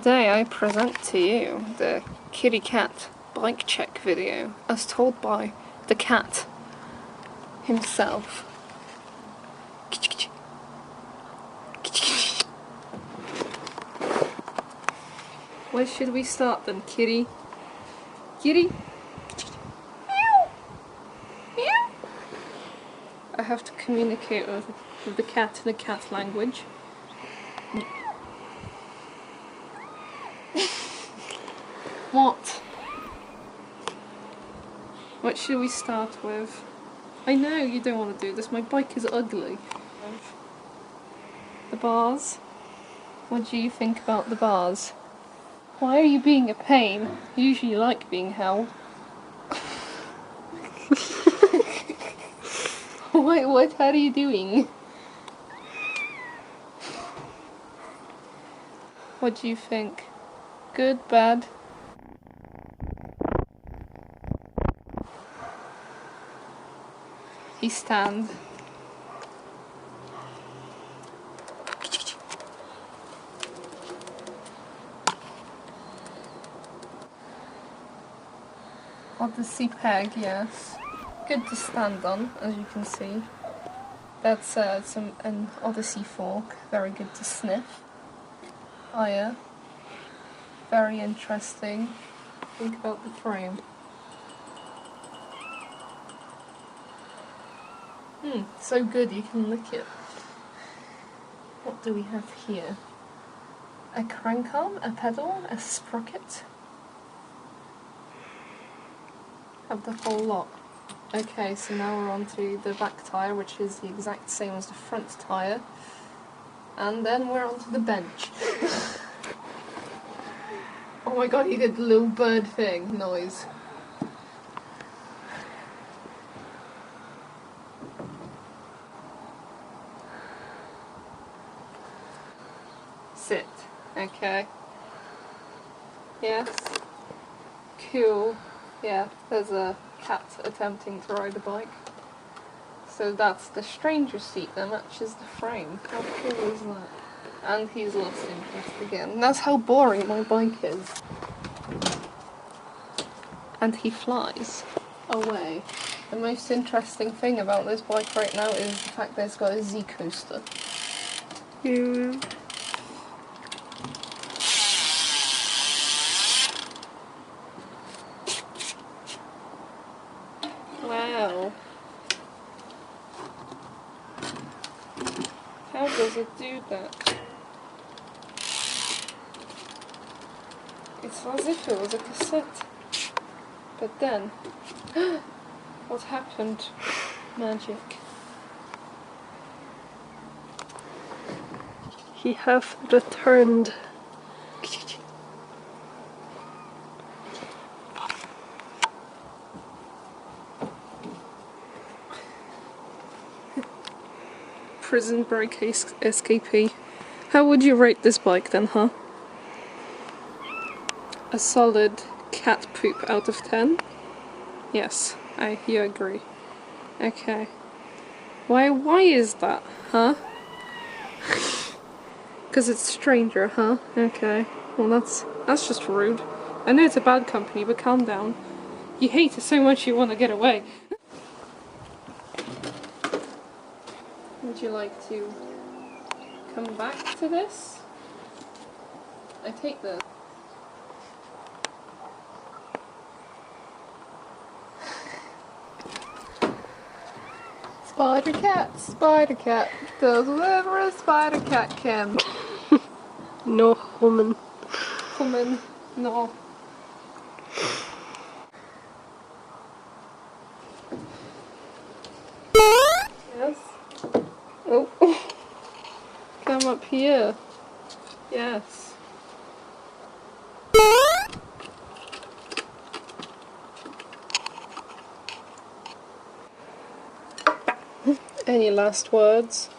Today I present to you the kitty cat bike check video as told by the cat himself. Where should we start then, kitty? Kitty? Meow! Meow! I have to communicate with the cat in the cat language. What? What should we start with? I know you don't want to do this, my bike is ugly. The bars? What do you think about the bars? Why are you being a pain? You usually like being held. What are you doing? What do you think? Good, bad? He stands. Odyssey peg, yes. Good to stand on, as you can see. That's an Odyssey fork, very good to sniff. Tire, very interesting. Think about the frame. So good you can lick it. What do we have here? A crank arm, a pedal, a sprocket. Have the whole lot. Okay, so now we're on to the back tyre, which is the exact same as the front tyre. And then we're on to the bench. Oh my god, he did the little bird thing noise. Sit. Okay. Yes. Cool. Yeah, there's a cat attempting to ride a bike. So that's the stranger seat that matches the frame. How cool is that? And he's lost interest again. That's how boring my bike is. And he flies away. The most interesting thing about this bike right now is the fact that it's got a Z coaster. Yeah. Wow. How does it do that? It's as if it was a cassette. But then, what happened? Magic. He hath returned. Prison break escapee. How would you rate this bike then, huh? A solid cat poop out of 10? Yes, you agree. Okay. Why is that, huh? Because it's stranger, huh? Okay. Well, that's just rude. I know it's a bad company, but calm down. You hate it so much you want to get away. Would you like to come back to this? I take this. Spider cat does whatever a spider cat can. No woman. Woman, no. Yes. Oh. Come up here. Yes. Any last words?